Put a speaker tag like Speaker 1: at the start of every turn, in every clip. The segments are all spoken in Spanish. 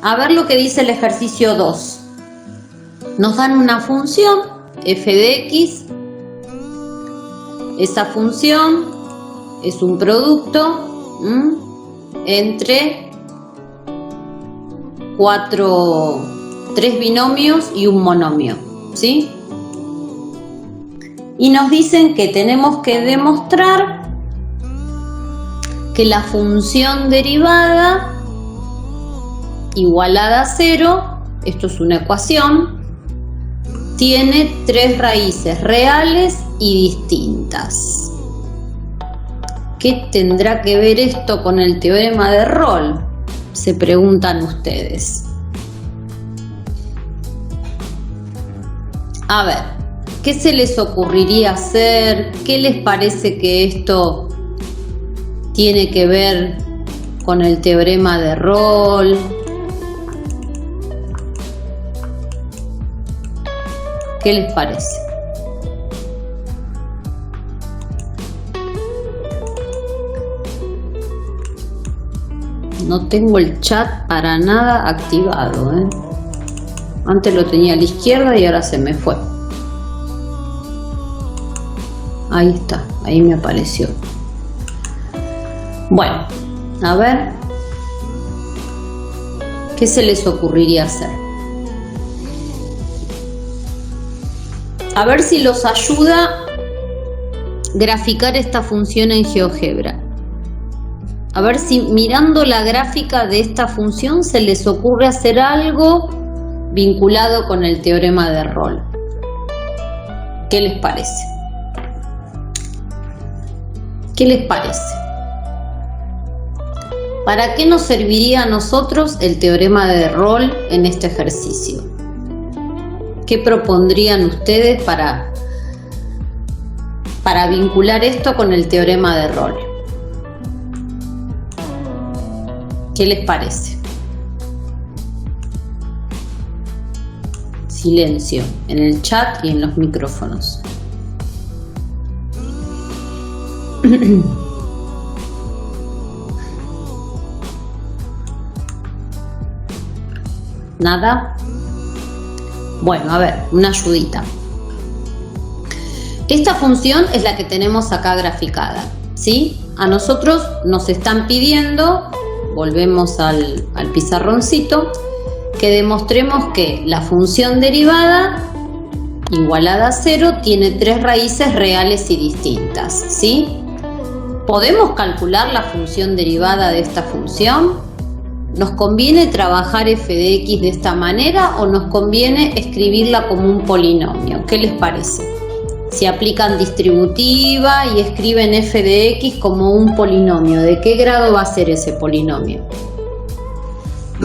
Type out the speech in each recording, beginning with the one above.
Speaker 1: a ver lo que dice el ejercicio 2. Nos dan una función, f de x. Esa función es un producto entre 3 binomios y un monomio, ¿sí? Y nos dicen que tenemos que demostrar que la función derivada igualada a 0, esto es una ecuación, tiene 3 raíces reales y distintas. ¿Qué tendrá que ver esto con el teorema de Rolle? Se preguntan ustedes. A ver, ¿qué se les ocurriría hacer? ¿Qué les parece que esto tiene que ver con el teorema de Rolle? ¿Qué les parece? No tengo el chat para nada activado, ¿eh? Antes lo tenía a la izquierda y ahora se me fue. Ahí está, ahí me apareció. Bueno, a ver. ¿Qué se les ocurriría hacer? A ver si los ayuda graficar esta función en GeoGebra. A ver si mirando la gráfica de esta función se les ocurre hacer algo vinculado con el teorema de Rolle. ¿Qué les parece? ¿Qué les parece? ¿Para qué nos serviría a nosotros el teorema de Rolle en este ejercicio? ¿Qué propondrían ustedes para vincular esto con el teorema de Rolle? ¿Qué les parece? Silencio en el chat y en los micrófonos. ¿Nada? Bueno, a ver, una ayudita. Esta función es la que tenemos acá graficada, ¿sí? A nosotros nos están pidiendo, volvemos al pizarroncito, que demostremos que la función derivada igualada a 0 tiene 3 raíces reales y distintas, ¿sí? ¿Podemos calcular la función derivada de esta función? ¿Nos conviene trabajar f de x de esta manera o nos conviene escribirla como un polinomio? ¿Qué les parece? Si aplican distributiva y escriben f de x como un polinomio, ¿de qué grado va a ser ese polinomio?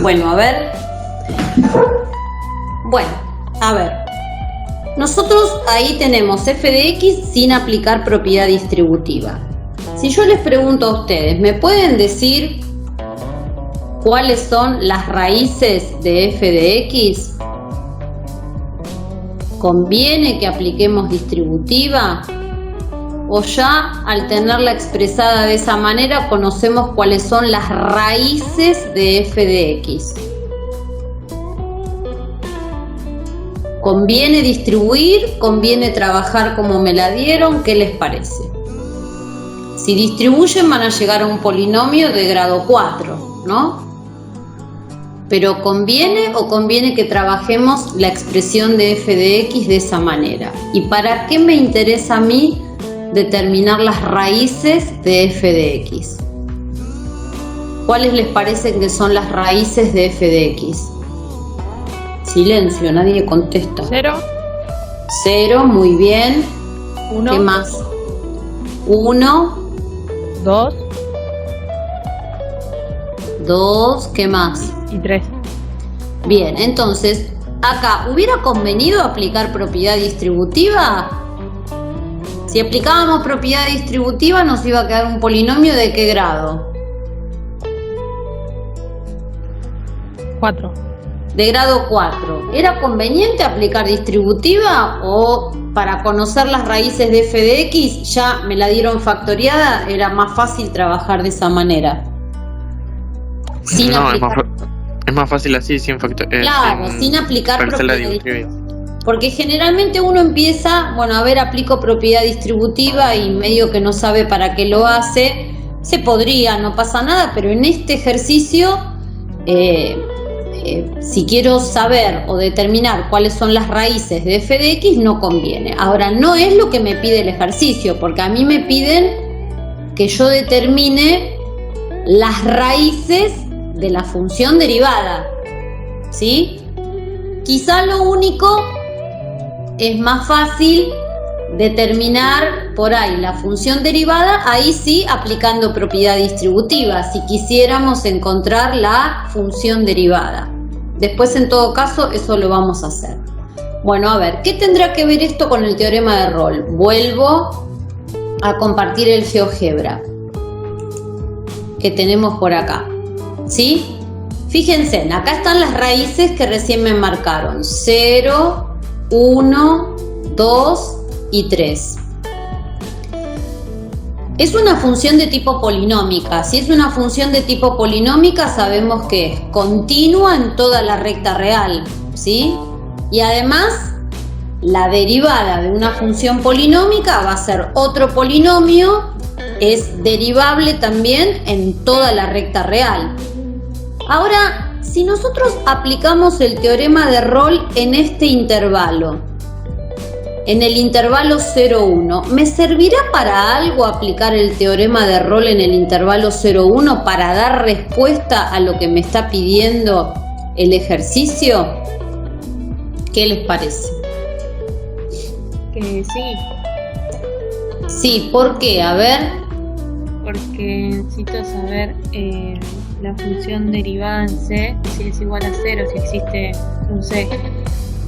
Speaker 1: Bueno, a ver. Bueno, a ver. Nosotros ahí tenemos f de x sin aplicar propiedad distributiva. Si yo les pregunto a ustedes, ¿me pueden decir cuáles son las raíces de f de x? ¿Conviene que apliquemos distributiva? ¿O ya al tenerla expresada de esa manera conocemos cuáles son las raíces de f de x? ¿Conviene distribuir? ¿Conviene trabajar como me la dieron? ¿Qué les parece? Si distribuyen van a llegar a un polinomio de grado 4, ¿no? Pero ¿conviene o conviene que trabajemos la expresión de f de x de esa manera? ¿Y para qué me interesa a mí determinar las raíces de f de x? ¿Cuáles les parecen que son las raíces de f de x? Silencio, nadie contesta.
Speaker 2: 0.
Speaker 1: 0, muy bien.
Speaker 2: 1.
Speaker 1: ¿Qué más? 1.
Speaker 2: 2.
Speaker 1: 2, ¿qué más?
Speaker 2: Y 3.
Speaker 1: Bien, entonces, acá, ¿hubiera convenido aplicar propiedad distributiva? Si aplicábamos propiedad distributiva nos iba a quedar un polinomio ¿de qué grado?
Speaker 2: 4.
Speaker 1: De grado 4. ¿Era conveniente aplicar distributiva o para conocer las raíces de f de x ya me la dieron factoriada? Era más fácil trabajar de esa manera. Sin
Speaker 3: No,
Speaker 1: aplicar.
Speaker 3: Es más fácil así, sin factor.
Speaker 1: Claro, sin aplicar
Speaker 3: parcela
Speaker 1: propiedad
Speaker 3: distribuida.
Speaker 1: Porque generalmente uno empieza, bueno, a ver, aplico propiedad distributiva y medio que no sabe para qué lo hace. Se podría, no pasa nada, pero en este ejercicio, si quiero saber o determinar cuáles son las raíces de f de x, no conviene. Ahora, no es lo que me pide el ejercicio, porque a mí me piden que yo determine las raíces de la función derivada, ¿sí? Quizá lo único es más fácil determinar por ahí la función derivada, ahí sí aplicando propiedad distributiva, si quisiéramos encontrar la función derivada. Después, en todo caso, eso lo vamos a hacer. Bueno, a ver, ¿qué tendrá que ver esto con el teorema de Rolle? Vuelvo a compartir el GeoGebra que tenemos por acá, ¿sí? Fíjense, acá están las raíces que recién me marcaron: 0, 1, 2 y 3. Es una función de tipo polinómica. Si es una función de tipo polinómica, sabemos que es continua en toda la recta real, ¿sí? Y además, la derivada de una función polinómica va a ser otro polinomio, es derivable también en toda la recta real. Ahora, si nosotros aplicamos el teorema de Rolle en este intervalo, en el intervalo 0,1, ¿me servirá para algo aplicar el teorema de Rolle en el intervalo 0,1 para dar respuesta a lo que me está pidiendo el ejercicio? ¿Qué les parece?
Speaker 4: Que sí.
Speaker 1: Sí, ¿por qué? A ver.
Speaker 4: Porque necesito saber la función derivada en C, si es igual a 0, si existe un C.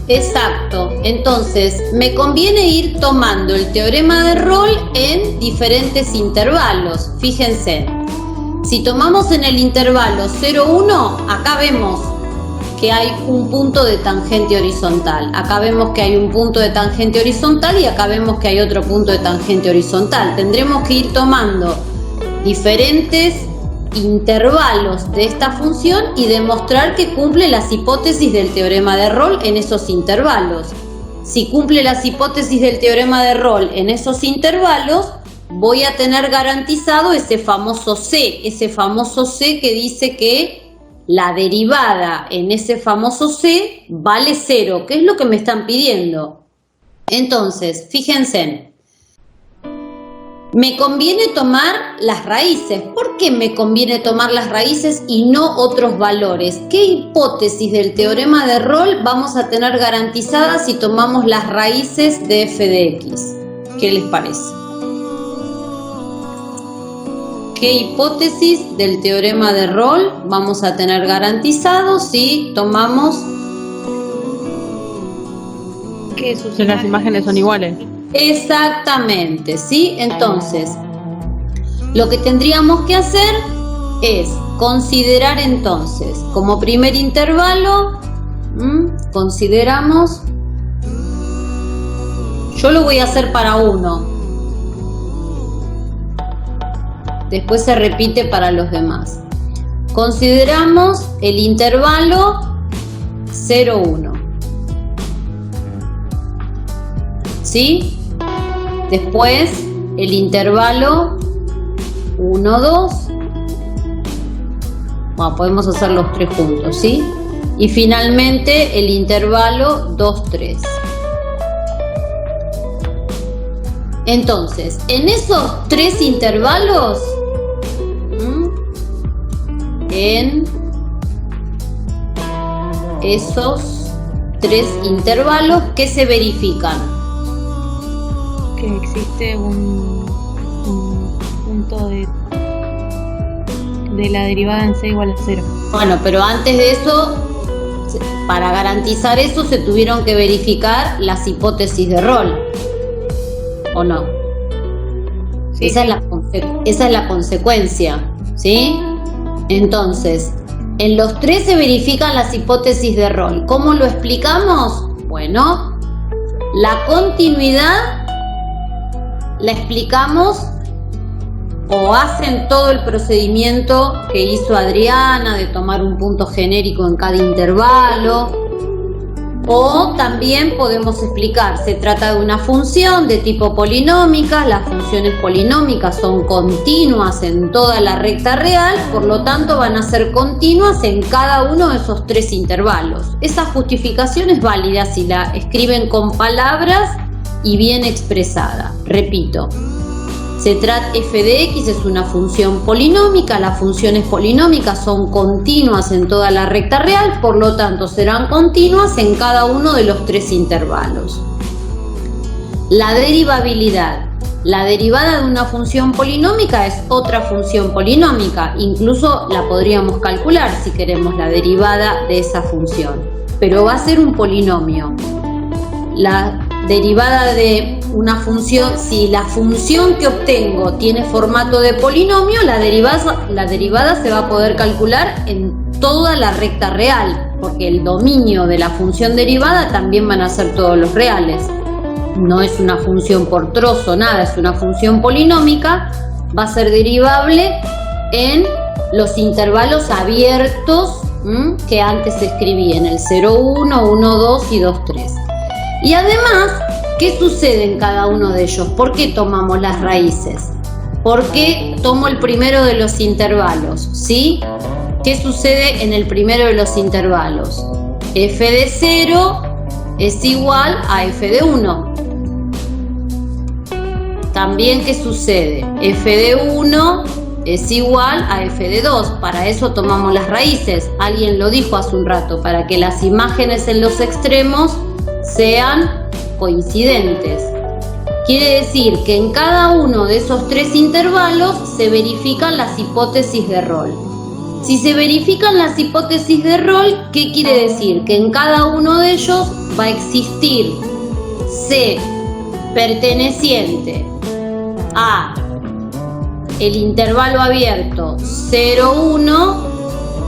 Speaker 1: Exacto, entonces me conviene ir tomando el teorema de Rolle en diferentes intervalos. Fíjense, si tomamos en el intervalo 0,1, acá vemos que hay un punto de tangente horizontal, acá vemos que hay un punto de tangente horizontal y acá vemos que hay otro punto de tangente horizontal. Tendremos que ir tomando diferentes intervalos de esta función y demostrar que cumple las hipótesis del teorema de Rolle en esos intervalos. Si cumple las hipótesis del teorema de Rolle en esos intervalos, voy a tener garantizado ese famoso C que dice que la derivada en ese famoso C vale 0, que es lo que me están pidiendo. Entonces, fíjense, me conviene tomar las raíces. ¿Por qué me conviene tomar las raíces y no otros valores? ¿Qué hipótesis del teorema de Rolle vamos a tener garantizadas si tomamos las raíces de f de x? ¿Qué les parece? ¿Qué hipótesis del teorema de Rolle vamos a tener garantizado si tomamos
Speaker 4: Que sus
Speaker 2: Las imágenes son iguales.
Speaker 1: exactamente, ¿sí? Entonces, lo que tendríamos que hacer es considerar entonces, como primer intervalo, consideramos, yo lo voy a hacer para 1, después se repite para los demás. Consideramos el intervalo 0,1, ¿sí? Después el intervalo 1, 2. Bueno, podemos hacer los tres juntos, ¿sí? Y finalmente el intervalo 2, 3. Entonces, en esos tres intervalos, en esos tres intervalos, ¿qué se verifican?
Speaker 4: que existe un punto de la derivada en C igual a 0.
Speaker 1: Bueno, pero antes de eso, para garantizar eso, se tuvieron que verificar las hipótesis de Rolle, ¿o no?
Speaker 4: Sí.
Speaker 1: Esa es la consecuencia, ¿sí? Entonces, en los tres se verifican las hipótesis de Rolle. ¿Cómo lo explicamos? Bueno, la continuidad la explicamos o hacen todo el procedimiento que hizo Adriana de tomar un punto genérico en cada intervalo. O también podemos explicar, se trata de una función de tipo polinómica, las funciones polinómicas son continuas en toda la recta real, por lo tanto van a ser continuas en cada uno de esos 3 intervalos. Esa justificación es válida si la escriben con palabras y bien expresada. Repito, f de x es una función polinómica, las funciones polinómicas son continuas en toda la recta real, por lo tanto serán continuas en cada uno de los 3 intervalos. La derivabilidad. La derivada de una función polinómica es otra función polinómica, incluso la podríamos calcular si queremos la derivada de esa función, pero va a ser un polinomio. La derivada de una función, si la función que obtengo tiene formato de polinomio, la derivada se va a poder calcular en toda la recta real, porque el dominio de la función derivada también van a ser todos los reales. No es una función por trozo, nada, es una función polinómica, va a ser derivable en los intervalos abiertos que antes escribí, en el 0, 1, 1, 2 y 2, 3. Y además, ¿qué sucede en cada uno de ellos? ¿Por qué tomamos las raíces? ¿Por qué tomo el primero de los intervalos? ¿Sí? ¿Qué sucede en el primero de los intervalos? F de 0 es igual a F de 1. También, ¿qué sucede? F de 1 es igual a F de 2. Para eso tomamos las raíces. Alguien lo dijo hace un rato, para que las imágenes en los extremos sean coincidentes. Quiere decir que en cada uno de esos 3 intervalos se verifican las hipótesis de rol. Si se verifican las hipótesis de rol, ¿qué quiere decir? Que en cada uno de ellos va a existir C perteneciente a el intervalo abierto 0, 1,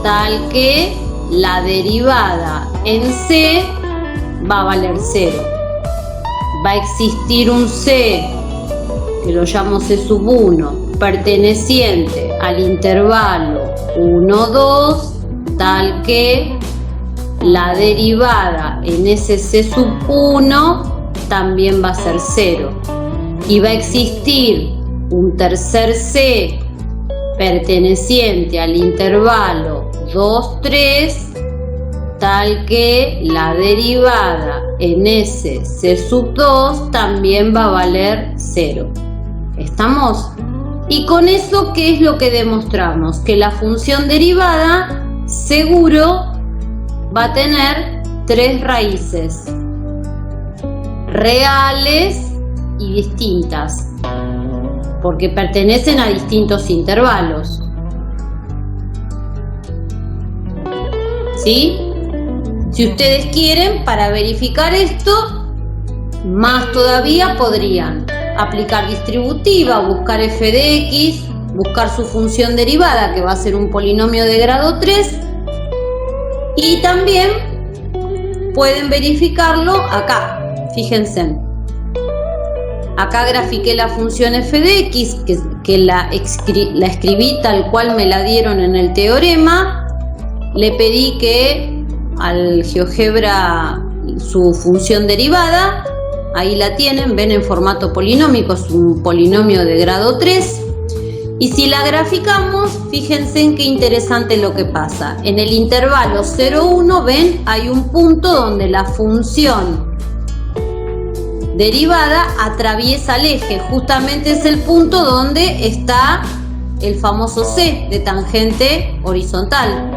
Speaker 1: tal que la derivada en C va a valer 0. Va a existir un C, que lo llamo C sub 1, perteneciente al intervalo 1, 2, tal que la derivada en ese C sub 1 también va a ser 0. Y va a existir un tercer C perteneciente al intervalo 2, 3, tal que la derivada en ese C sub 2 también va a valer 0. ¿Estamos? Y con eso, ¿qué es lo que demostramos? Que la función derivada seguro va a tener 3 raíces reales y distintas, porque pertenecen a distintos intervalos. ¿Sí? Si ustedes quieren, para verificar esto, más todavía podrían aplicar distributiva, buscar f de x, buscar su función derivada, que va a ser un polinomio de grado 3, y también pueden verificarlo acá. Fíjense, acá grafiqué la función f de x, que la escribí tal cual me la dieron en el teorema. Le pedí que al GeoGebra su función derivada, ahí la tienen, ven, en formato polinómico, es un polinomio de grado 3. Y si la graficamos, fíjense en qué interesante lo que pasa. En el intervalo 0, 1, ven, hay un punto donde la función derivada atraviesa el eje. Justamente es el punto donde está el famoso C de tangente horizontal.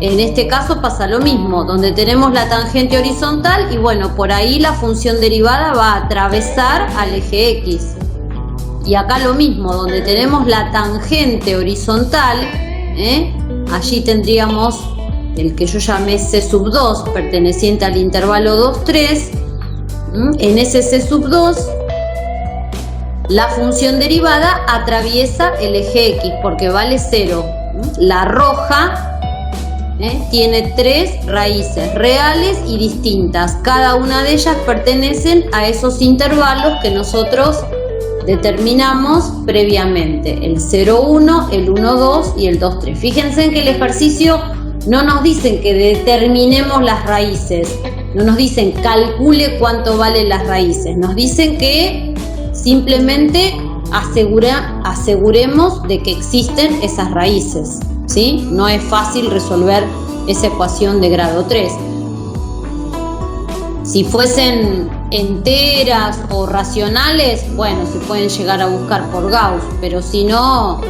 Speaker 1: En este caso pasa lo mismo, donde tenemos la tangente horizontal y bueno, por ahí la función derivada va a atravesar al eje X. Y acá lo mismo, donde tenemos la tangente horizontal, allí tendríamos el que yo llamé C sub 2, perteneciente al intervalo 2, 3. En ese C sub 2, la función derivada atraviesa el eje X porque vale 0. La roja tiene 3 raíces reales y distintas. Cada una de ellas pertenecen a esos intervalos que nosotros determinamos previamente el 0,1, el 1,2 y el 2,3. Fíjense en que el ejercicio no nos dicen que determinemos las raíces, no nos dicen calcule cuánto valen las raíces, nos dicen que simplemente aseguremos de que existen esas raíces, ¿sí? No es fácil resolver esa ecuación de grado 3. Si fuesen enteras o racionales, bueno, se pueden llegar a buscar por Gauss, pero si no,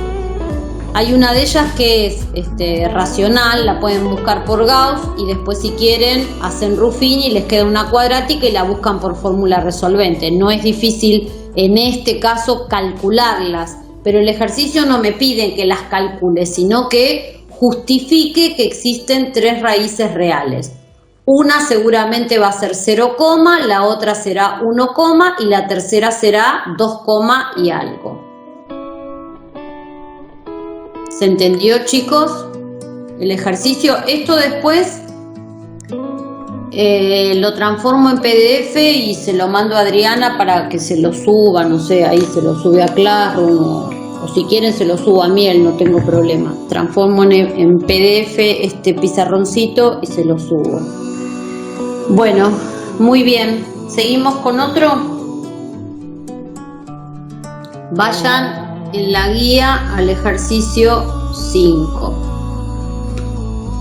Speaker 1: hay una de ellas que es racional, la pueden buscar por Gauss y después si quieren hacen Ruffini y les queda una cuadrática y la buscan por fórmula resolvente. No es difícil en este caso calcularlas, pero el ejercicio no me pide que las calcule, sino que justifique que existen 3 raíces reales. Una seguramente va a ser 0, la otra será 1, y la tercera será 2, y algo. ¿Se entendió, chicos? El ejercicio, esto después lo transformo en PDF y se lo mando a Adriana para que se lo suba, no sé, ahí se lo sube a Classroom o si quieren se lo subo a Miel, no tengo problema. Transformo en PDF este pizarroncito y se lo subo. Bueno, muy bien. ¿Seguimos con otro? Vayan en la guía al ejercicio 5.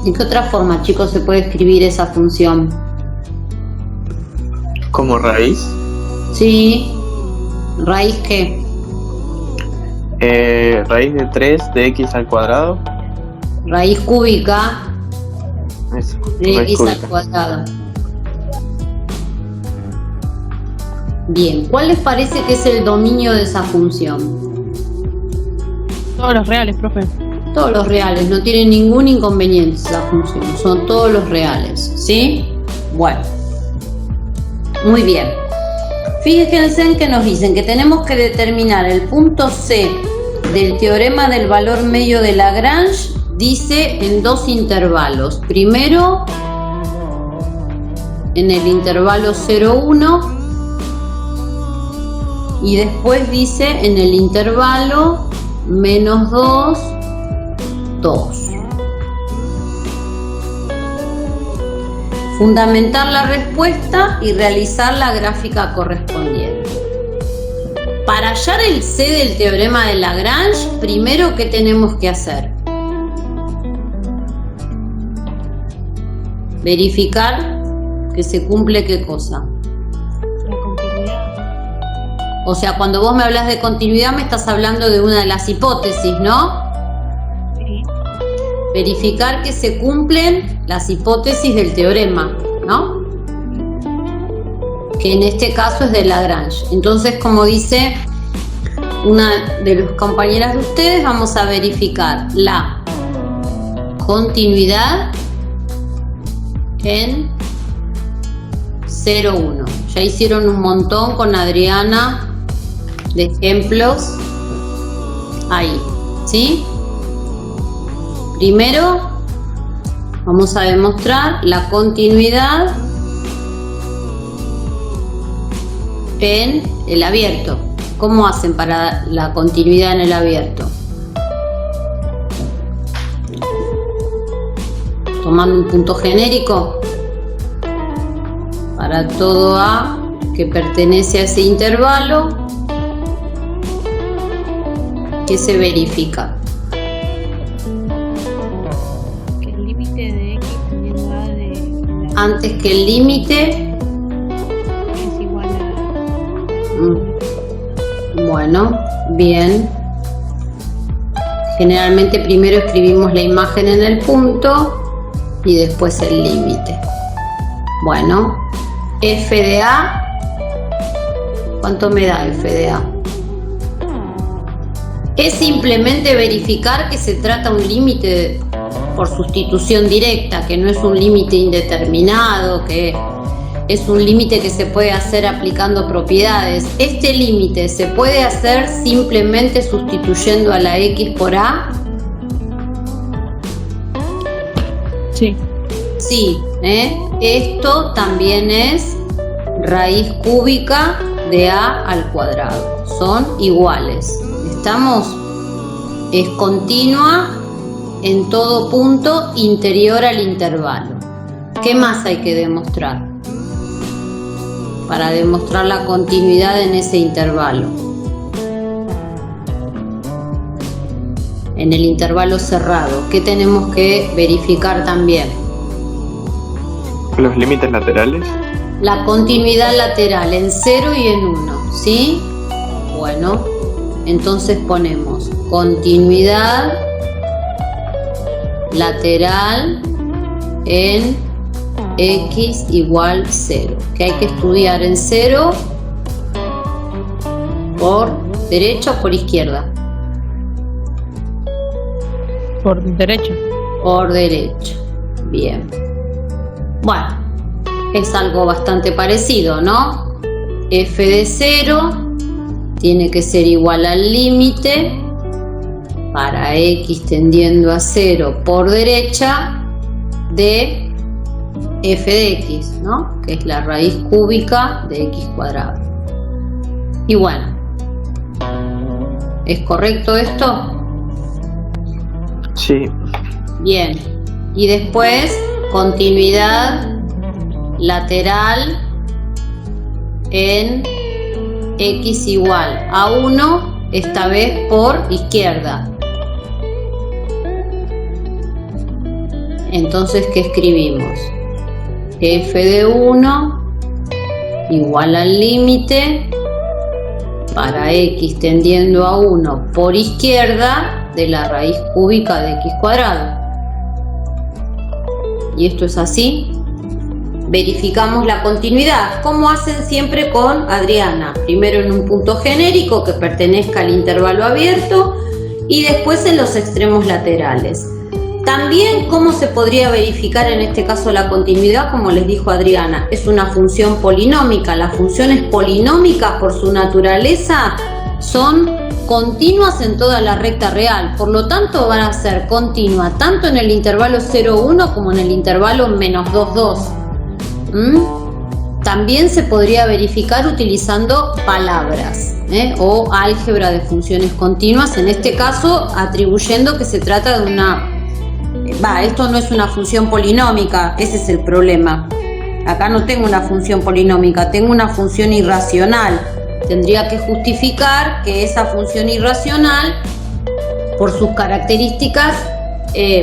Speaker 1: ¿De qué otra forma, chicos, se puede escribir esa función?
Speaker 3: ¿Como raíz?
Speaker 1: Sí. ¿Raíz qué?
Speaker 3: Raíz de 3 de x al cuadrado.
Speaker 1: Raíz cúbica
Speaker 3: Eso,
Speaker 1: de
Speaker 3: raíz
Speaker 1: x
Speaker 3: cúbica.
Speaker 1: al cuadrado. Bien, ¿cuál les parece que es el dominio de esa función?
Speaker 2: Todos los reales, profe.
Speaker 1: Todos los reales, no tienen ningún inconveniente esa función, son todos los reales, ¿sí? Bueno, muy bien. Fíjense en que nos dicen que tenemos que determinar el punto C del teorema del valor medio de Lagrange, dice en 2 intervalos. Primero, en el intervalo 0,1 y después dice en el intervalo -2, 2. Fundamentar la respuesta y realizar la gráfica correspondiente. Para hallar el C del teorema de Lagrange, primero, ¿qué tenemos que hacer? Verificar que se cumple qué cosa.
Speaker 4: La continuidad.
Speaker 1: O sea, cuando vos me hablas de continuidad me estás hablando de una de las hipótesis, ¿no?
Speaker 4: Sí.
Speaker 1: Verificar que se cumplen las hipótesis del teorema, ¿no? Que en este caso es de Lagrange. Entonces, como dice una de las compañeras de ustedes, vamos a verificar la continuidad en 0,1. Ya hicieron un montón con Adriana de ejemplos ahí, ¿sí? Primero vamos a demostrar la continuidad en el abierto. ¿Cómo hacen para la continuidad en el abierto? Tomando un punto genérico para todo A que pertenece a ese intervalo, ¿qué se verifica?
Speaker 4: Que el límite de x teniendo a de la
Speaker 1: Antes que el límite,
Speaker 4: es igual
Speaker 1: bueno, bien. Generalmente primero escribimos la imagen en el punto y después el límite. Bueno, f de a, ¿cuánto me da f de a? Es simplemente verificar que se trata un límite por sustitución directa, que no es un límite indeterminado, que es un límite que se puede hacer aplicando propiedades. Este límite se puede hacer simplemente sustituyendo a la x por a.
Speaker 2: Sí.
Speaker 1: Sí, esto también es raíz cúbica de a al cuadrado. son iguales. ¿Estamos? Es continua en todo punto interior al intervalo. ¿Qué más hay que demostrar? Para demostrar la continuidad en ese intervalo. En el intervalo cerrado, ¿qué tenemos que verificar también?
Speaker 3: Los límites laterales.
Speaker 1: La continuidad lateral en 0 y en 1, ¿sí? Bueno, entonces ponemos continuidad lateral en x igual 0, que hay que estudiar en 0 por derecha o por izquierda.
Speaker 2: Por derecha.
Speaker 1: Por derecha. Bien. Bueno, es algo bastante parecido, ¿no? F de 0 tiene que ser igual al límite para x tendiendo a 0 por derecha de f de x, ¿no? Que es la raíz cúbica de x cuadrado. Y bueno, ¿es correcto esto?
Speaker 3: Sí.
Speaker 1: Bien. Y después, continuidad lateral en x igual a 1, esta vez por izquierda. Entonces, ¿qué escribimos? F de 1 igual al límite para x tendiendo a 1 por izquierda de la raíz cúbica de x cuadrado. Y esto es así. Verificamos la continuidad, como hacen siempre con Adriana. Primero en un punto genérico que pertenezca al intervalo abierto y después en los extremos laterales. También, ¿cómo se podría verificar en este caso la continuidad? Como les dijo Adriana, es una función polinómica. Las funciones polinómicas, por su naturaleza, son continuas en toda la recta real. Por lo tanto, van a ser continuas tanto en el intervalo 0,1 como en el intervalo -2, 2. También se podría verificar utilizando palabras o álgebra de funciones continuas, en este caso atribuyendo que se trata de una... esto no es una función polinómica, ese es el problema. Acá no tengo una función polinómica, tengo una función irracional. Tendría que justificar que esa función irracional, por sus características,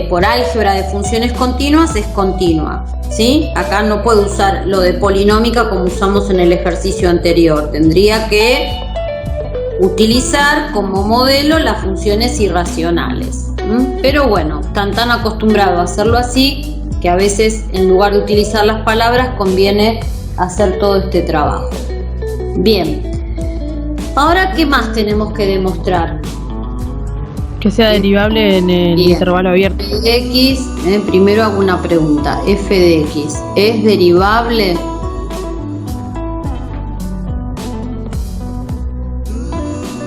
Speaker 1: por álgebra de funciones continuas, es continua, ¿sí? Acá no puedo usar lo de polinómica como usamos en el ejercicio anterior. Tendría que utilizar como modelo las funciones irracionales. Pero bueno, están tan acostumbrados a hacerlo así que a veces en lugar de utilizar las palabras conviene hacer todo este trabajo. Bien, ahora ¿qué más tenemos que demostrar?
Speaker 2: Que sea derivable en el intervalo abierto.
Speaker 1: F de x, primero hago una pregunta. F de x, ¿es derivable?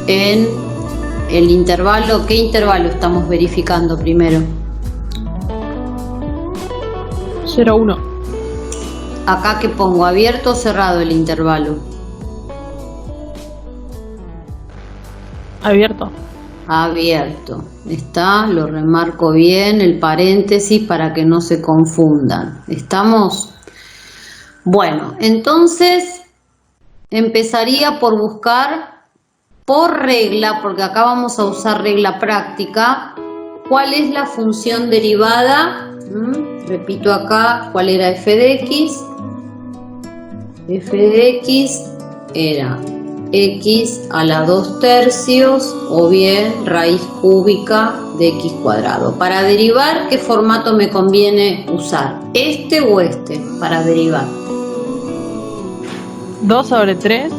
Speaker 1: En el intervalo, ¿qué intervalo estamos verificando primero?
Speaker 2: 0,1.
Speaker 1: Acá, ¿qué pongo? ¿Abierto o cerrado el intervalo?
Speaker 2: Abierto.
Speaker 1: Abierto. Está, lo remarco bien, el paréntesis para que no se confundan. ¿Estamos? Bueno, entonces empezaría por buscar por regla, porque acá vamos a usar regla práctica, cuál es la función derivada. Repito acá, ¿cuál era f de x? F de x era x a la 2/3 o bien raíz cúbica de x cuadrado. Para derivar, ¿qué formato me conviene usar? ¿Este o este para derivar?
Speaker 2: 2 sobre 3.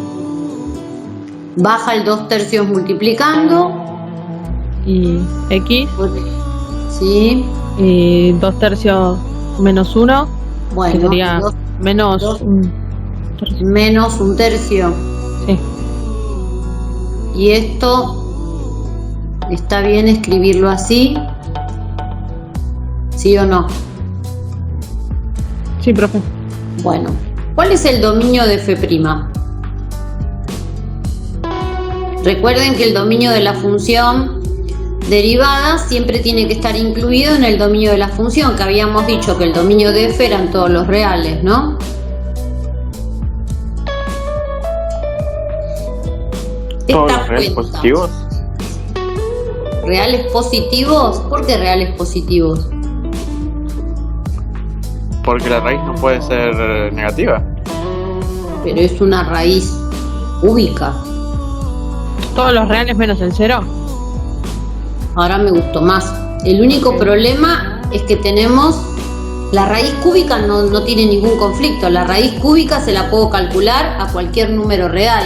Speaker 1: Baja el 2/3 multiplicando.
Speaker 2: Y x.
Speaker 1: Sí.
Speaker 2: Y 2/3 menos 1.
Speaker 1: Bueno,
Speaker 2: que sería menos
Speaker 1: 1/3. Menos 1/3.
Speaker 2: Sí.
Speaker 1: Y esto, ¿está bien escribirlo así? ¿Sí o no?
Speaker 2: Sí, profe.
Speaker 1: Bueno, ¿cuál es el dominio de f'? Recuerden que el dominio de la función derivada siempre tiene que estar incluido en el dominio de la función, que habíamos dicho que el dominio de f eran todos los reales, ¿no?
Speaker 3: ¿Todos los reales positivos?
Speaker 1: ¿Reales positivos? ¿Por qué reales positivos?
Speaker 3: Porque la raíz no puede ser negativa.
Speaker 1: Pero es una raíz cúbica.
Speaker 2: Todos los reales menos el 0.
Speaker 1: Ahora me gustó más. El único problema es que tenemos la raíz cúbica, no tiene ningún conflicto. La raíz cúbica se la puedo calcular a cualquier número real,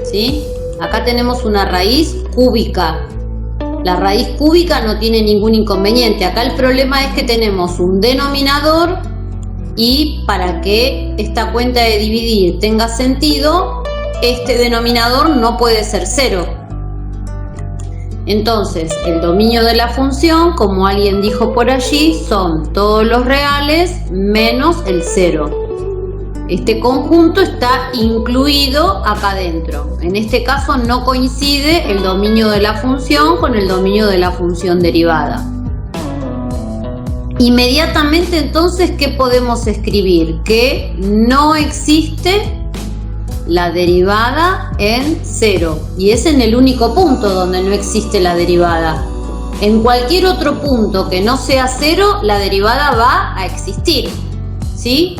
Speaker 1: ¿sí? Acá tenemos una raíz cúbica. La raíz cúbica no tiene ningún inconveniente. Acá el problema es que tenemos un denominador y para que esta cuenta de dividir tenga sentido, este denominador no puede ser 0. Entonces, el dominio de la función, como alguien dijo por allí, son todos los reales menos el 0. Este conjunto está incluido acá adentro. En este caso no coincide el dominio de la función con el dominio de la función derivada. Inmediatamente entonces, ¿qué podemos escribir? Que no existe la derivada en 0. Y es en el único punto donde no existe la derivada. En cualquier otro punto que no sea 0, la derivada va a existir, ¿sí?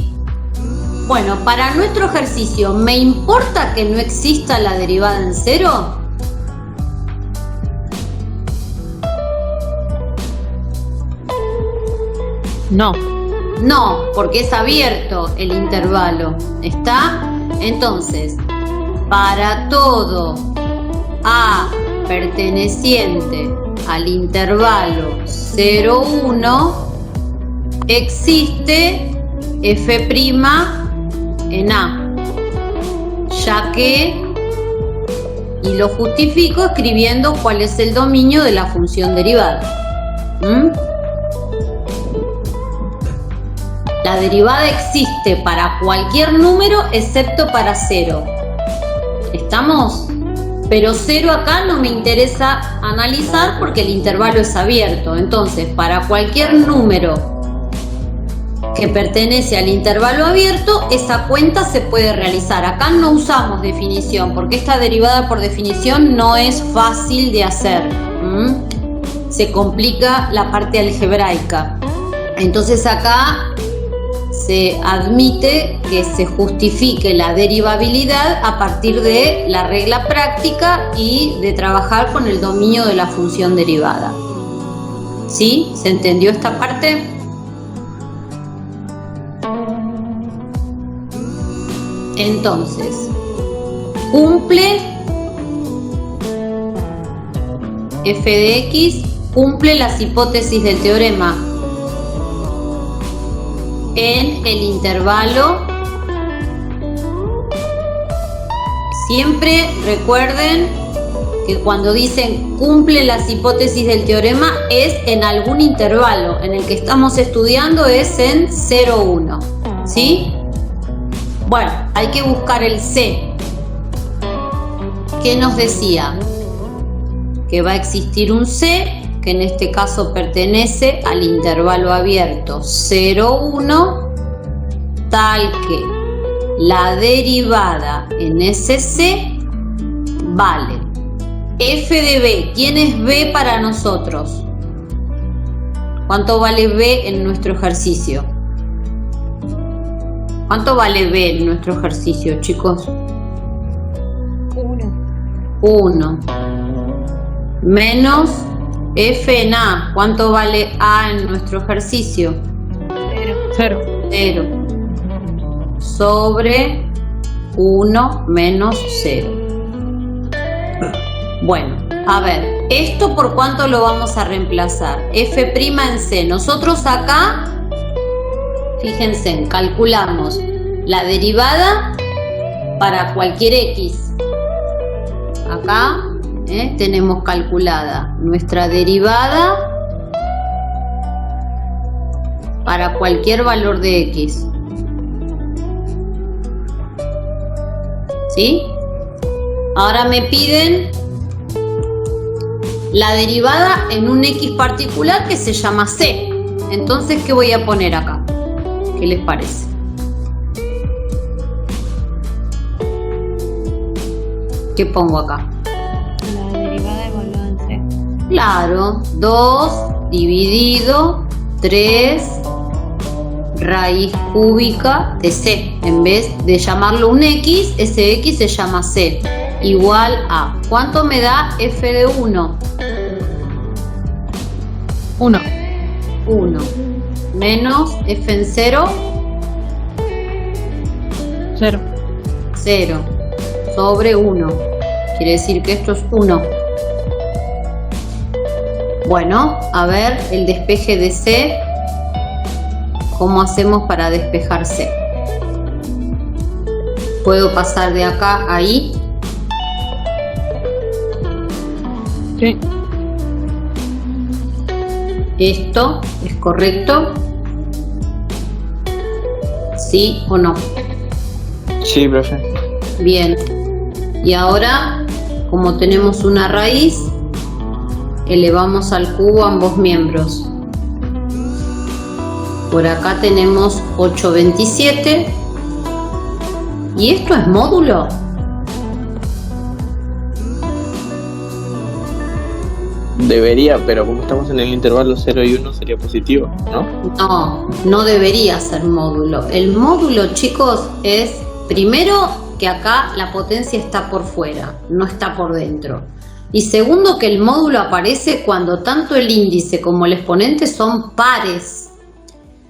Speaker 1: Bueno, para nuestro ejercicio, ¿me importa que no exista la derivada en 0?
Speaker 2: No.
Speaker 1: No, porque es abierto el intervalo. ¿Está? Entonces, para todo A perteneciente al intervalo 0, 1, existe f' en A, ya que, y lo justifico escribiendo cuál es el dominio de la función derivada. La derivada existe para cualquier número excepto para 0. ¿Estamos? Pero 0 acá no me interesa analizar porque el intervalo es abierto. Entonces, para cualquier número que pertenece al intervalo abierto, esa cuenta se puede realizar. Acá no usamos definición porque esta derivada por definición no es fácil de hacer. Se complica la parte algebraica. Entonces acá se admite que se justifique la derivabilidad a partir de la regla práctica y de trabajar con el dominio de la función derivada. ¿Sí? ¿Se entendió esta parte? Entonces, cumple f de x, cumple las hipótesis del teorema en el intervalo. Siempre recuerden que cuando dicen cumple las hipótesis del teorema es en algún intervalo. En el que estamos estudiando es en 0, 1. ¿Sí? Bueno, hay que buscar el C. ¿Qué nos decía? Que va a existir un C, que en este caso pertenece al intervalo abierto 0, 1, tal que la derivada en ese C vale f de b. ¿Quién es b para nosotros? ¿Cuánto vale b en nuestro ejercicio? ¿Cuánto vale b en nuestro ejercicio, chicos? 1. Menos f en a. ¿Cuánto vale a en nuestro ejercicio?
Speaker 2: 0.
Speaker 1: 0. Sobre 1 menos 0. Bueno, a ver, ¿esto por cuánto lo vamos a reemplazar? f' en c. Nosotros acá, fíjense, calculamos la derivada para cualquier x. Acá tenemos calculada nuestra derivada para cualquier valor de x. ¿Sí? Ahora me piden la derivada en un X particular que se llama C. Entonces, ¿qué voy a poner acá? ¿Qué les parece? ¿Qué pongo acá?
Speaker 4: La derivada evaluada en C.
Speaker 1: Claro, 2 dividido 3 raíz cúbica de C. En vez de llamarlo un X, ese X se llama C. Igual a, ¿cuánto me da f de 1?
Speaker 2: 1.
Speaker 1: 1. Menos f en 0.
Speaker 2: 0.
Speaker 1: 0. Sobre 1. Quiere decir que esto es 1. Bueno, a ver el despeje de C. ¿Cómo hacemos para despejar C? ¿Puedo pasar de acá a ahí?
Speaker 2: Sí.
Speaker 1: ¿Esto es correcto? ¿Sí o no?
Speaker 3: Sí, profe.
Speaker 1: Bien. Y ahora, como tenemos una raíz, elevamos al cubo ambos miembros. Por acá tenemos 8/27. ¿Y esto es módulo?
Speaker 3: Debería, pero como estamos en el intervalo 0 y 1 sería positivo, ¿no?
Speaker 1: No, no debería ser módulo. El módulo, chicos, es primero que acá la potencia está por fuera, no está por dentro. Y segundo, que el módulo aparece cuando tanto el índice como el exponente son pares.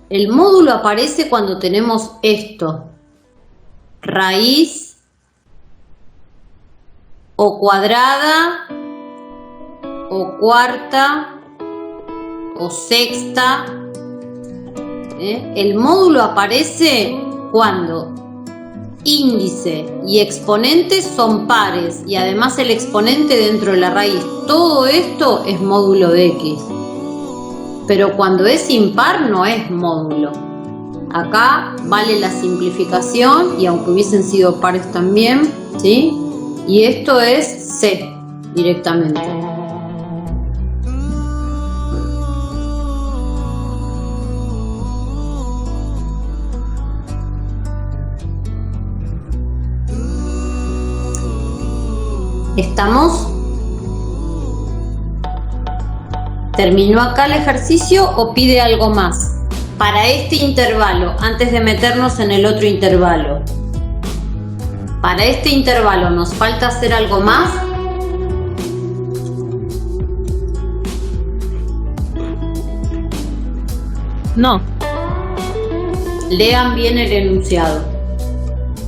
Speaker 1: El módulo aparece cuando tenemos esto: raíz o cuadrada o cuarta o sexta. El módulo aparece cuando índice y exponente son pares y además el exponente dentro de la raíz. Todo esto es módulo de X. Pero cuando es impar no es módulo. Acá vale la simplificación y aunque hubiesen sido pares también, ¿sí? Y esto es C directamente. ¿Estamos? ¿Terminó acá el ejercicio o pide algo más? Para este intervalo, antes de meternos en el otro intervalo. Para este intervalo, ¿nos falta hacer algo más?
Speaker 2: No.
Speaker 1: Lean bien el enunciado.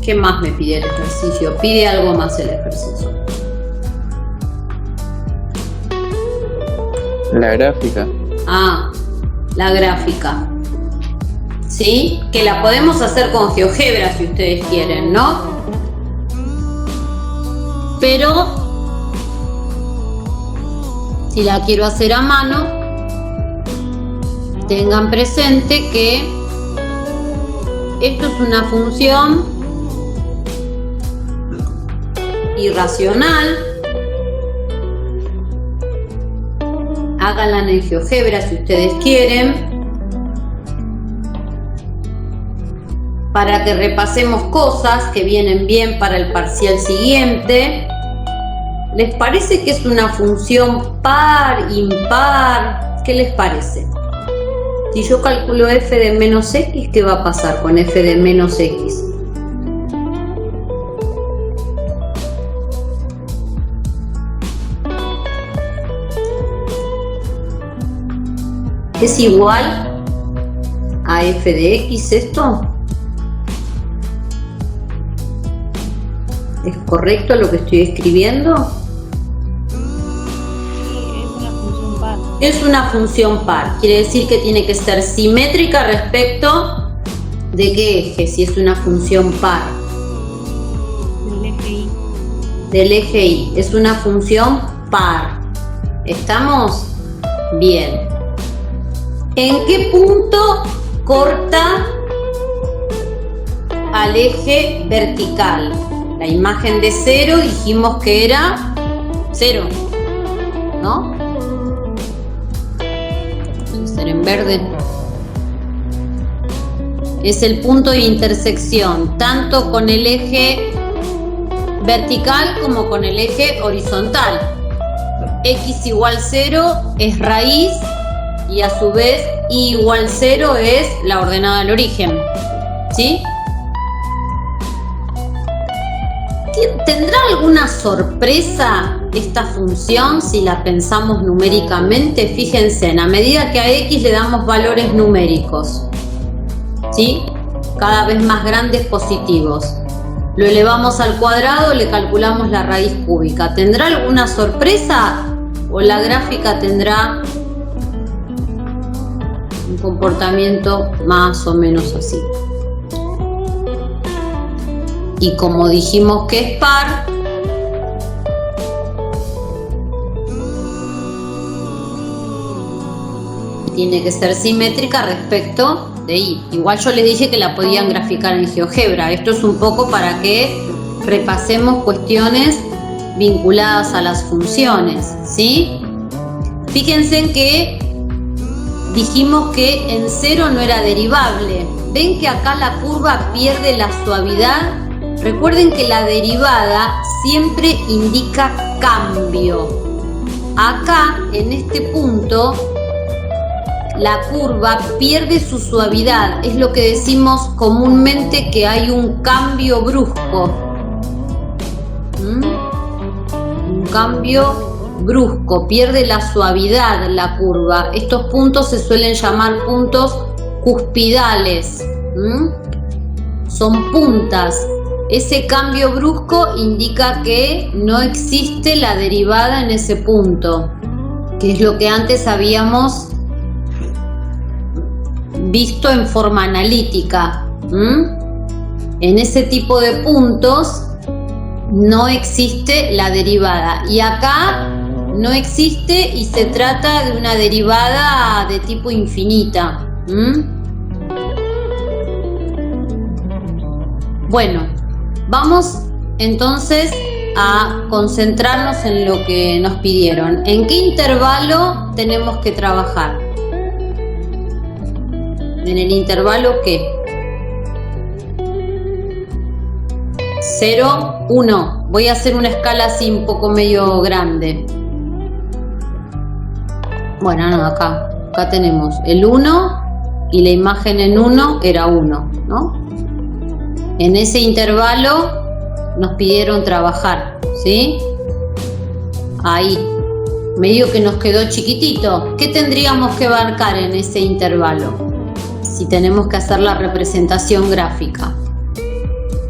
Speaker 1: ¿Qué más me pide el ejercicio? Pide algo más el ejercicio.
Speaker 3: La gráfica.
Speaker 1: Ah, la gráfica. ¿Sí? Que la podemos hacer con GeoGebra si ustedes quieren, ¿no? Pero si la quiero hacer a mano, tengan presente que esto es una función irracional. Háganla en GeoGebra si ustedes quieren, para que repasemos cosas que vienen bien para el parcial siguiente. ¿Les parece que es una función par, impar? ¿Qué les parece? Si yo calculo f de menos x, ¿qué va a pasar con f de menos x? ¿Es igual a f de x esto? ¿Es correcto lo que estoy escribiendo?
Speaker 4: Sí, es una función par.
Speaker 1: Es una función par. Quiere decir que tiene que ser simétrica respecto de qué eje, si es una función par.
Speaker 4: Del eje Y.
Speaker 1: Del eje Y. Es una función par. ¿Estamos? Bien. ¿En qué punto corta al eje vertical? La imagen de 0 dijimos que era 0, ¿no? Puede ser en verde. Es el punto de intersección, tanto con el eje vertical como con el eje horizontal. X igual 0 es raíz y a su vez y igual 0 es la ordenada del origen, ¿sí? ¿Tendrá alguna sorpresa esta función si la pensamos numéricamente? Fíjense, a medida que a X le damos valores numéricos, ¿sí? Cada vez más grandes positivos. Lo elevamos al cuadrado, le calculamos la raíz cúbica. ¿Tendrá alguna sorpresa o la gráfica tendrá un comportamiento más o menos así? Y como dijimos que es par, tiene que ser simétrica respecto de y. Igual yo les dije que la podían graficar en GeoGebra. Esto es un poco para que repasemos cuestiones vinculadas a las funciones, ¿sí? Fíjense en que dijimos que en 0 no era derivable. ¿Ven que acá la curva pierde la suavidad? Recuerden que la derivada siempre indica cambio. Acá, en este punto, la curva pierde su suavidad. Es lo que decimos comúnmente que hay un cambio brusco. Un cambio brusco, pierde la suavidad la curva. Estos puntos se suelen llamar puntos cuspidales. Son puntas. Ese cambio brusco indica que no existe la derivada en ese punto, que es lo que antes habíamos visto en forma analítica. En ese tipo de puntos no existe la derivada, y acá no existe y se trata de una derivada de tipo infinita. Bueno, vamos entonces a concentrarnos en lo que nos pidieron. ¿En qué intervalo tenemos que trabajar? ¿En el intervalo qué? 0, 1. Voy a hacer una escala así un poco medio grande. Bueno, no, acá tenemos el 1 y la imagen en 1 era 1, ¿no? En ese intervalo nos pidieron trabajar, ¿sí? Ahí, medio que nos quedó chiquitito. ¿Qué tendríamos que abarcar en ese intervalo? Si tenemos que hacer la representación gráfica.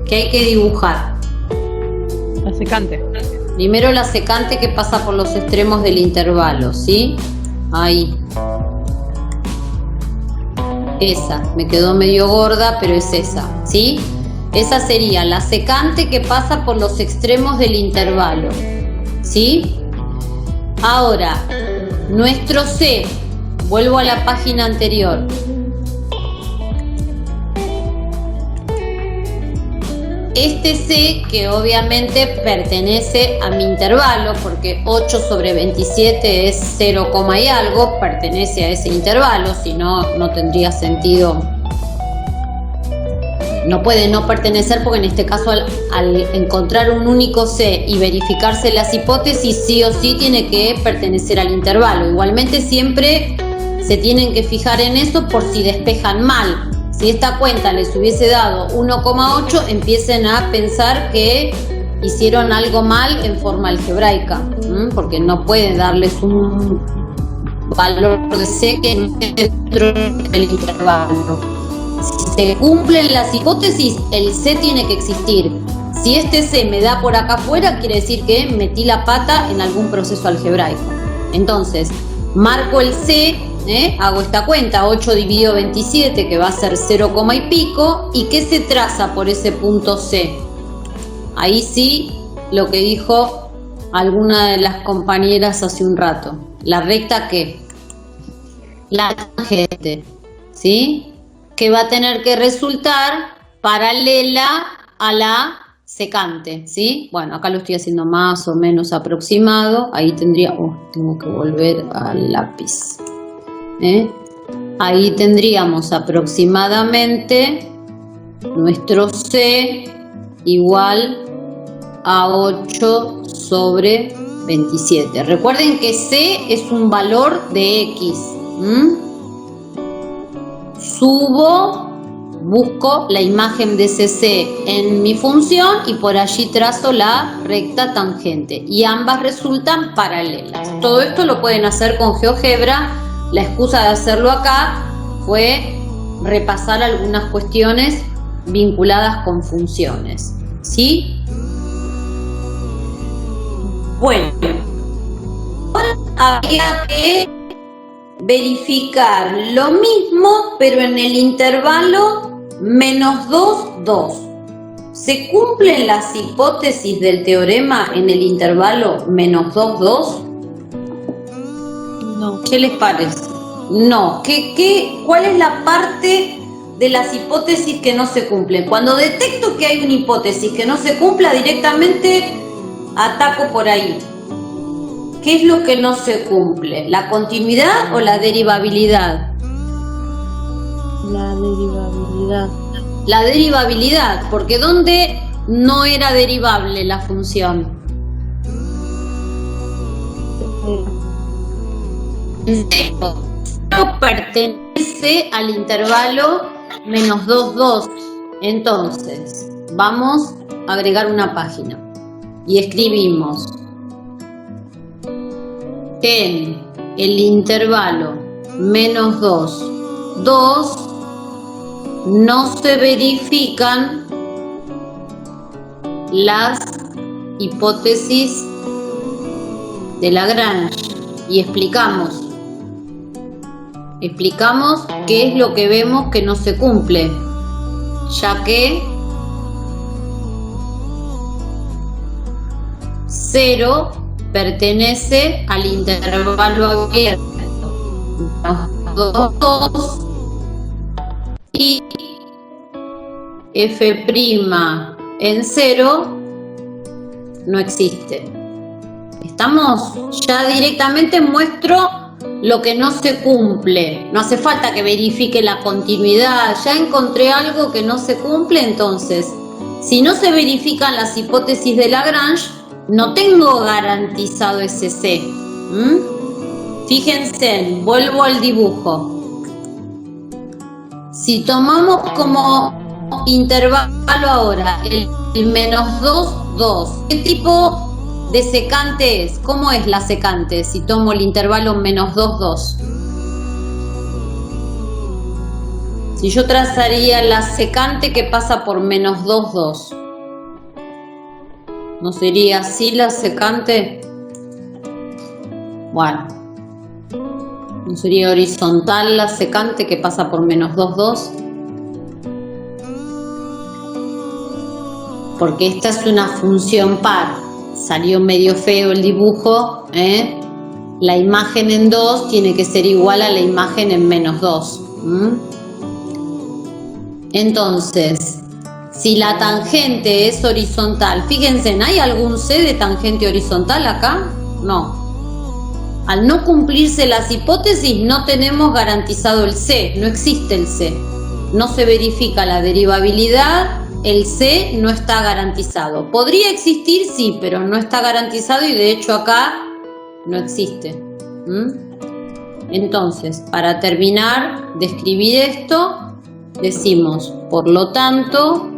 Speaker 1: ¿Qué hay que dibujar?
Speaker 2: La secante.
Speaker 1: Primero la secante que pasa por los extremos del intervalo, ¿sí? Ahí. Esa, me quedó medio gorda, pero es esa, ¿sí? Esa sería la secante que pasa por los extremos del intervalo, ¿sí? Ahora, nuestro C, vuelvo a la página anterior. Este C, que obviamente pertenece a mi intervalo, porque 8 sobre 27 es 0, y algo, pertenece a ese intervalo, si no, no tendría sentido. No puede no pertenecer porque en este caso al encontrar un único C y verificarse las hipótesis, sí o sí tiene que pertenecer al intervalo. Igualmente siempre se tienen que fijar en eso por si despejan mal. Si esta cuenta les hubiese dado 1,8, empiecen a pensar que hicieron algo mal en forma algebraica, porque no pueden darles un valor de C que no esté dentro del intervalo. Si se cumplen las hipótesis, el C tiene que existir. Si este C me da por acá afuera, quiere decir que metí la pata en algún proceso algebraico. Entonces, marco el C, hago esta cuenta, 8 dividido 27, que va a ser 0, y pico. ¿Y qué se traza por ese punto C? Ahí sí, lo que dijo alguna de las compañeras hace un rato. ¿La recta qué? La tangente, ¿sí? Que va a tener que resultar paralela a la secante, ¿sí? Bueno, acá lo estoy haciendo más o menos aproximado. Ahí tendría, tengo que volver al lápiz. Ahí tendríamos aproximadamente nuestro C igual a 8 sobre 27. Recuerden que C es un valor de X. Subo, busco la imagen de ese C en mi función y por allí trazo la recta tangente. Y ambas resultan paralelas. Todo esto lo pueden hacer con GeoGebra. La excusa de hacerlo acá fue repasar algunas cuestiones vinculadas con funciones. ¿Sí? Bueno, ahora habría que verificar lo mismo, pero en el intervalo -2, 2. ¿Se cumplen las hipótesis del teorema en el intervalo -2, 2?
Speaker 4: No.
Speaker 1: ¿Qué les parece? No. ¿Cuál es la parte de las hipótesis que no se cumplen? Cuando detecto que hay una hipótesis que no se cumpla, directamente ataco por ahí. ¿Qué es lo que no se cumple? ¿La continuidad o la derivabilidad?
Speaker 4: La derivabilidad.
Speaker 1: La derivabilidad, porque ¿dónde no era derivable la función? No pertenece al intervalo -2, 2. Entonces, vamos a agregar una página y escribimos en el intervalo -2, 2 no se verifican las hipótesis de Lagrange y explicamos qué es lo que vemos que no se cumple, ya que 0 pertenece al intervalo abierto, 2, 2 y f' en 0 no existe. ¿Estamos? Ya directamente muestro lo que no se cumple. No hace falta que verifique la continuidad. Ya encontré algo que no se cumple, entonces, si no se verifican las hipótesis de Lagrange, no tengo garantizado ese C. Fíjense, vuelvo al dibujo. Si tomamos como intervalo ahora el -2, 2, ¿qué tipo de secante es? ¿Cómo es la secante si tomo el intervalo -2, 2? Si yo trazaría la secante que pasa por -2, 2, ¿no sería así la secante? Bueno, ¿no sería horizontal la secante que pasa por -2, 2? Porque esta es una función par. Salió medio feo el dibujo, ¿eh? La imagen en 2 tiene que ser igual a la imagen en -2. Entonces, si la tangente es horizontal, fíjense, ¿hay algún C de tangente horizontal acá? No. Al no cumplirse las hipótesis, no tenemos garantizado el C, no existe el C. No se verifica la derivabilidad, el C no está garantizado. Podría existir, sí, pero no está garantizado y de hecho acá no existe. Entonces, para terminar de escribir esto, decimos, por lo tanto,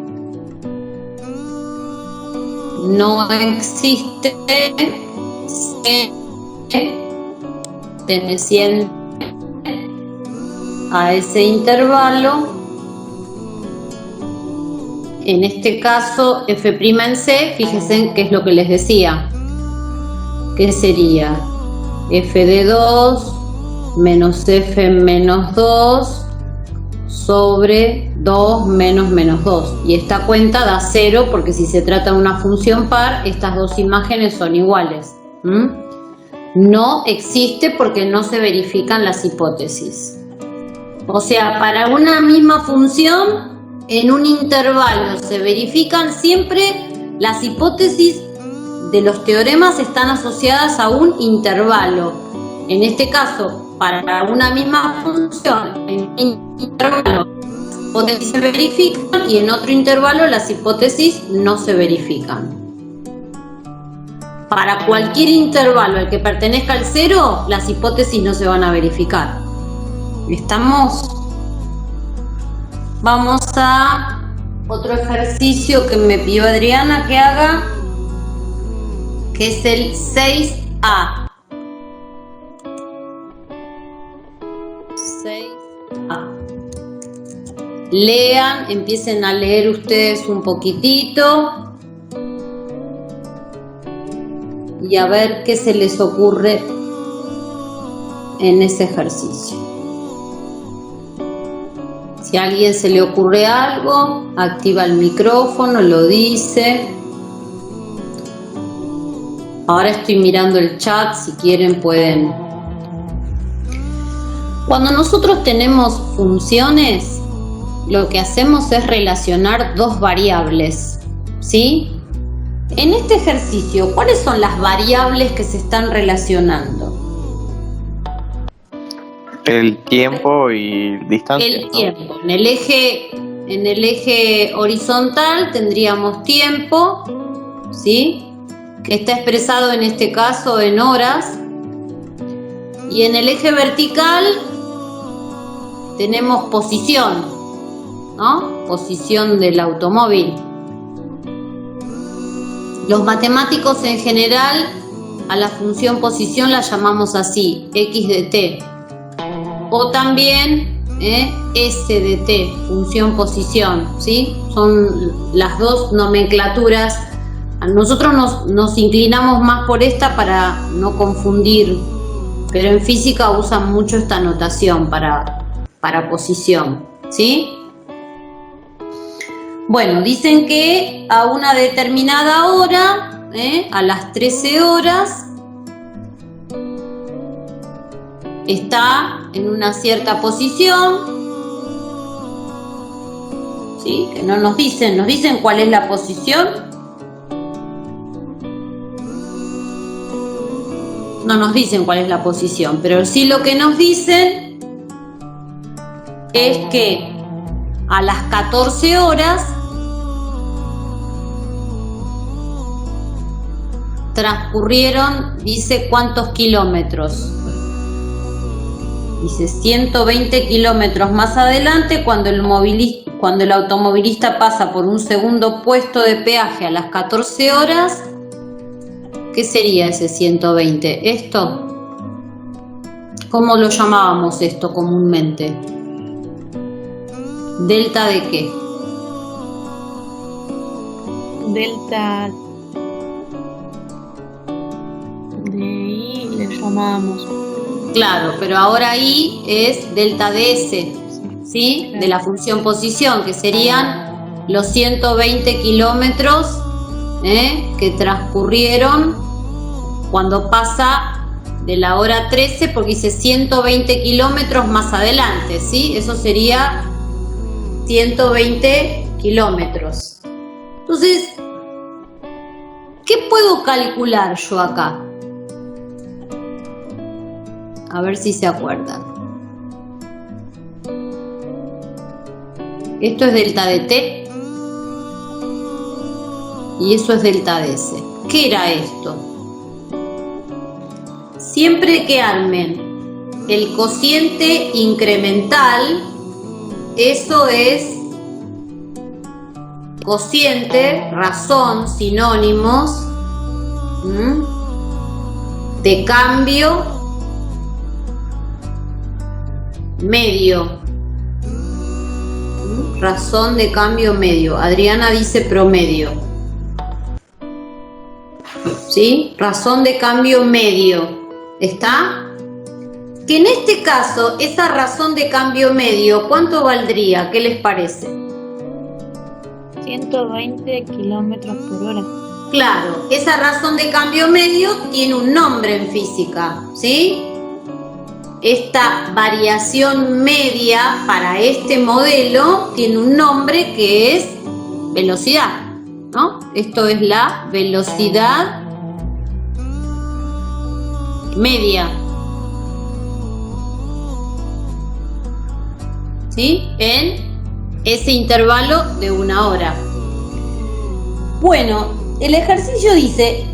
Speaker 1: no existe C perteneciente a ese intervalo. En este caso, f' en C, fíjense qué es lo que les decía, que sería f de 2 menos f en -2 sobre 2 menos -2. Y esta cuenta da 0 porque si se trata de una función par, estas dos imágenes son iguales. No existe porque no se verifican las hipótesis. O sea, para una misma función, en un intervalo se verifican siempre Las hipótesis de los teoremas están asociadas a un intervalo. En este caso, para una misma función, en un intervalo las hipótesis se verifican y en otro intervalo las hipótesis no se verifican. Para cualquier intervalo al que pertenezca al cero, las hipótesis no se van a verificar. ¿Estamos? Vamos a otro ejercicio que me pidió Adriana que haga, que es el 6A. 6A. Lean, empiecen a leer ustedes un poquitito y a ver qué se les ocurre en ese ejercicio. Si a alguien se le ocurre algo, activa el micrófono, lo dice. Ahora estoy mirando el chat, si quieren pueden. Cuando nosotros tenemos funciones, lo que hacemos es relacionar dos variables, ¿sí? En este ejercicio, ¿cuáles son las variables que se están relacionando?
Speaker 3: El tiempo y distancia.
Speaker 1: El tiempo. En el eje horizontal tendríamos tiempo, ¿sí? Que está expresado en este caso en horas. Y en el eje vertical tenemos posición, ¿no? Posición del automóvil. Los matemáticos en general a la función posición la llamamos así, x de t. O también S de t, función posición, ¿sí? Son las dos nomenclaturas. Nosotros nos inclinamos más por esta para no confundir, pero en física usan mucho esta notación para posición, ¿sí? Bueno, dicen que a una determinada hora, a las 13 horas, está en una cierta posición, ¿sí? Que no nos dicen cuál es la posición. No nos dicen cuál es la posición, pero sí lo que nos dicen es que a las 14 horas transcurrieron, dice, ¿cuántos kilómetros? Dice 120 kilómetros más adelante, cuando el automovilista pasa por un segundo puesto de peaje a las 14 horas, ¿qué sería ese 120? ¿Esto? ¿Cómo lo llamábamos esto comúnmente? ¿Delta de qué?
Speaker 4: Delta de I le llamábamos.
Speaker 1: Claro, pero ahora I es delta de S, ¿sí?
Speaker 4: Claro.
Speaker 1: De la función posición, que serían los 120 kilómetros que transcurrieron cuando pasa de la hora 13, porque dice 120 kilómetros más adelante, ¿sí? Eso sería 120 kilómetros. Entonces, ¿qué puedo calcular yo acá? A ver si se acuerdan. Esto es delta de t y eso es delta de s. ¿Qué era esto? Siempre que armen el cociente incremental, eso es cociente, razón, sinónimos, de cambio medio, razón de cambio medio. Adriana dice promedio, ¿sí? Razón de cambio medio, ¿está? Que en este caso, esa razón de cambio medio, ¿cuánto valdría? ¿Qué les parece?
Speaker 4: 120 kilómetros por hora.
Speaker 1: Claro, esa razón de cambio medio tiene un nombre en física, ¿sí? Esta variación media para este modelo tiene un nombre que es velocidad, ¿no? Esto es la velocidad media, ¿sí? En ese intervalo de 1 hora. Bueno, el ejercicio dice,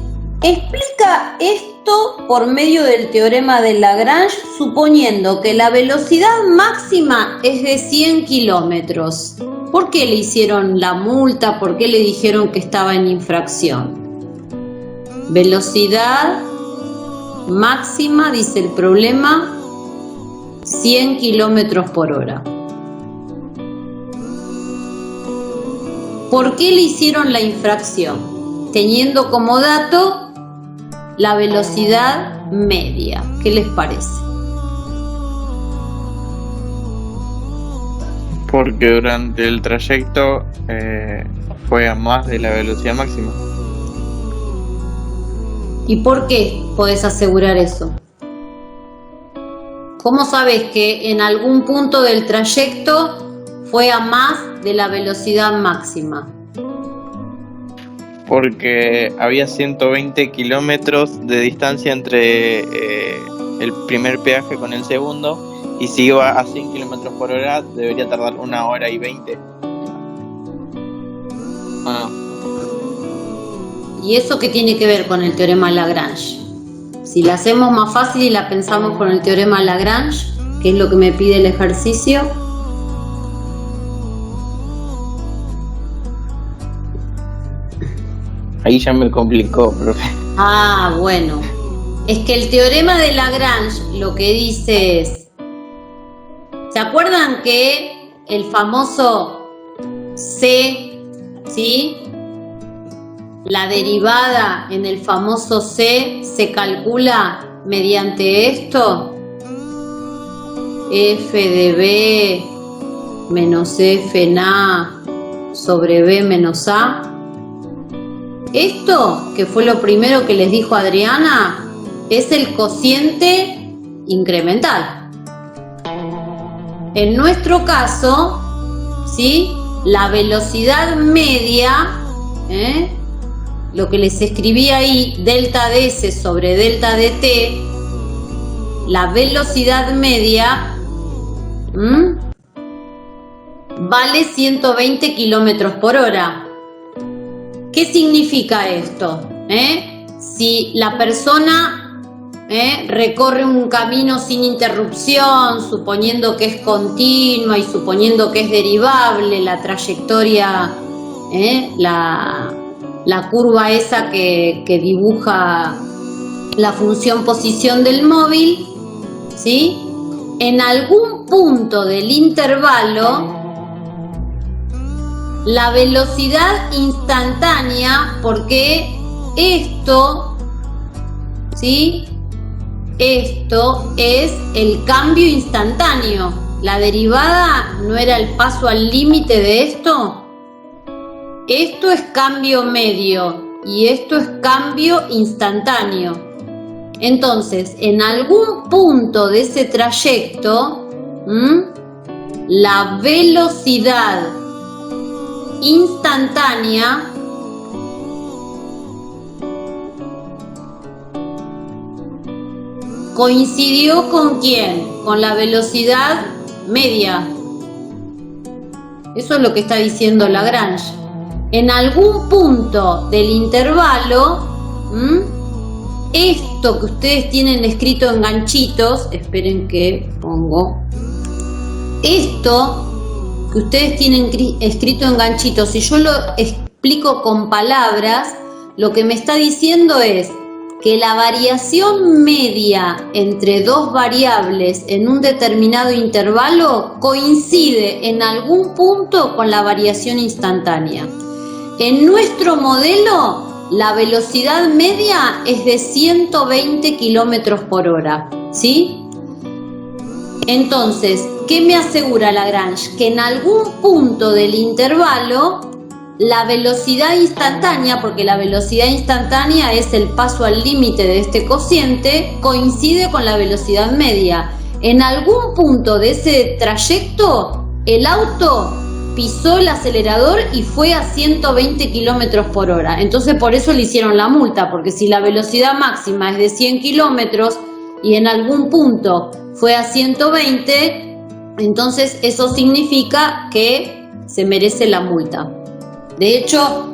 Speaker 1: explica esto por medio del teorema de Lagrange, suponiendo que la velocidad máxima es de 100 kilómetros. ¿Por qué le hicieron la multa? ¿Por qué le dijeron que estaba en infracción? Velocidad máxima, dice el problema, 100 kilómetros por hora. ¿Por qué le hicieron la infracción? Teniendo como dato la velocidad media. ¿Qué les parece?
Speaker 3: Porque durante el trayecto fue a más de la velocidad máxima.
Speaker 1: ¿Y por qué podés asegurar eso? ¿Cómo sabes que en algún punto del trayecto fue a más de la velocidad máxima?
Speaker 3: Porque había 120 kilómetros de distancia entre el primer peaje con el segundo, y si iba a 100 kilómetros por hora debería tardar 1 hora y 20.
Speaker 1: ¿Y eso qué tiene que ver con el teorema Lagrange? Si la hacemos más fácil y la pensamos con el teorema Lagrange, que es lo que me pide el ejercicio,
Speaker 3: ahí ya me complicó, profe.
Speaker 1: Ah, bueno. Es que el teorema de Lagrange lo que dice es... ¿Se acuerdan que el famoso C, ¿sí? La derivada en el famoso C se calcula mediante esto? F de B menos F en A sobre B menos A. Esto, que fue lo primero que les dijo Adriana, es el cociente incremental. En nuestro caso, ¿sí? La velocidad media, lo que les escribí ahí, delta ds sobre delta dt, la velocidad media vale 120 kilómetros por hora. ¿Qué significa esto? Si la persona recorre un camino sin interrupción, suponiendo que es continua y suponiendo que es derivable la trayectoria, la curva esa que dibuja la función posición del móvil, ¿sí? En algún punto del intervalo, la velocidad instantánea, porque esto, ¿sí? Esto es el cambio instantáneo. La derivada no era el paso al límite de esto. Esto es cambio medio y esto es cambio instantáneo. Entonces, en algún punto de ese trayecto, la velocidad instantánea coincidió ¿con quién? Con la velocidad media. Eso es lo que está diciendo Lagrange. En algún punto del intervalo, esto que ustedes tienen escrito en ganchitos, esperen que pongo, esto que ustedes tienen escrito en ganchitos, si yo lo explico con palabras, lo que me está diciendo es que la variación media entre dos variables en un determinado intervalo coincide en algún punto con la variación instantánea. En nuestro modelo, la velocidad media es de 120 kilómetros por hora, ¿sí? Entonces, ¿qué me asegura Lagrange? Que en algún punto del intervalo, la velocidad instantánea, porque la velocidad instantánea es el paso al límite de este cociente, coincide con la velocidad media. En algún punto de ese trayecto, el auto pisó el acelerador y fue a 120 kilómetros por hora. Entonces por eso le hicieron la multa, porque si la velocidad máxima es de 100 kilómetros y en algún punto fue a 120, entonces eso significa que se merece la multa. De hecho,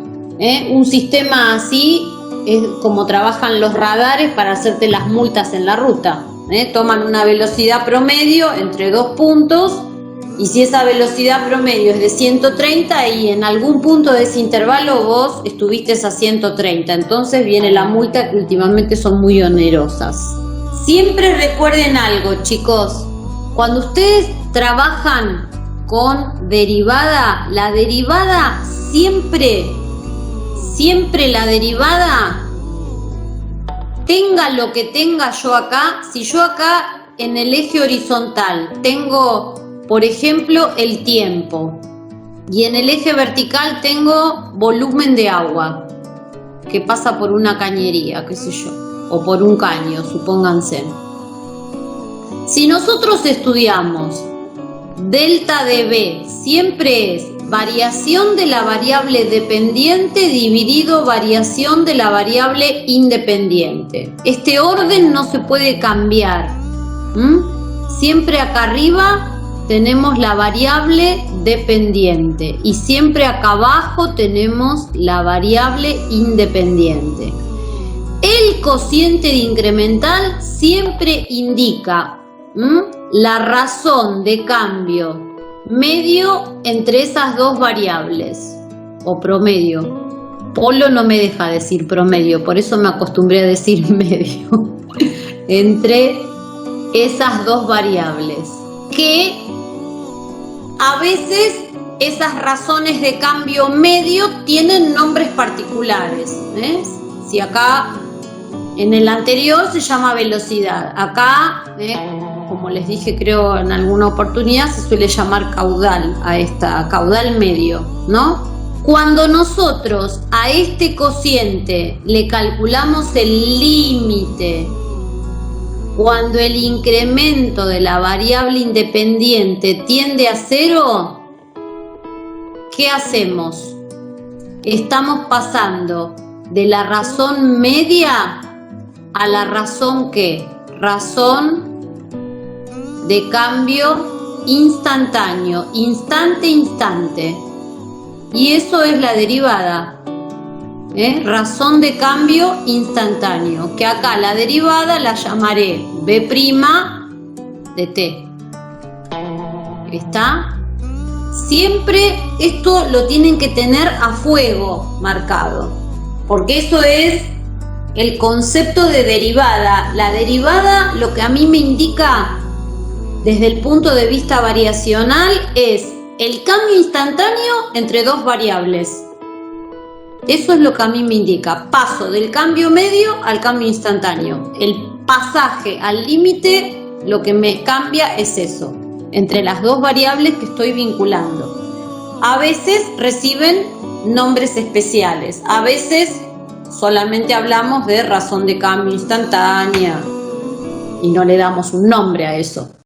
Speaker 1: un sistema así es como trabajan los radares para hacerte las multas en la ruta. Toman una velocidad promedio entre dos puntos, y si esa velocidad promedio es de 130 y en algún punto de ese intervalo vos estuviste a 130, entonces viene la multa, que últimamente son muy onerosas. Siempre recuerden algo, chicos, cuando ustedes trabajan con derivada, la derivada siempre la derivada, tenga lo que tenga yo acá, si yo acá en el eje horizontal tengo, por ejemplo, el tiempo, y en el eje vertical tengo volumen de agua que pasa por una cañería, qué sé yo, o por un caño, supónganse. Si nosotros estudiamos delta de B, siempre es variación de la variable dependiente dividido variación de la variable independiente. Este orden no se puede cambiar. Siempre acá arriba tenemos la variable dependiente y siempre acá abajo tenemos la variable independiente. El cociente de incremental siempre indica la razón de cambio medio entre esas dos variables, o promedio. Polo no me deja decir promedio, por eso me acostumbré a decir medio. Entre esas dos variables, que a veces esas razones de cambio medio tienen nombres particulares. Si acá en el anterior se llama velocidad, acá como les dije creo en alguna oportunidad, se suele llamar caudal a esta, caudal medio, ¿no? Cuando nosotros a este cociente le calculamos el límite, cuando el incremento de la variable independiente tiende a 0, ¿qué hacemos? Estamos pasando de la razón media a la razón ¿qué? Razón de cambio instantáneo, instante. Y eso es la derivada. Razón de cambio instantáneo. Que acá la derivada la llamaré B' de t. ¿Está? Siempre esto lo tienen que tener a fuego marcado. Porque eso es el concepto de derivada. La derivada, lo que a mí me indica desde el punto de vista variacional, es el cambio instantáneo entre dos variables. Eso es lo que a mí me indica. Paso del cambio medio al cambio instantáneo. El pasaje al límite, lo que me cambia es eso, entre las dos variables que estoy vinculando. A veces reciben nombres especiales, a veces solamente hablamos de razón de cambio instantánea y no le damos un nombre a eso.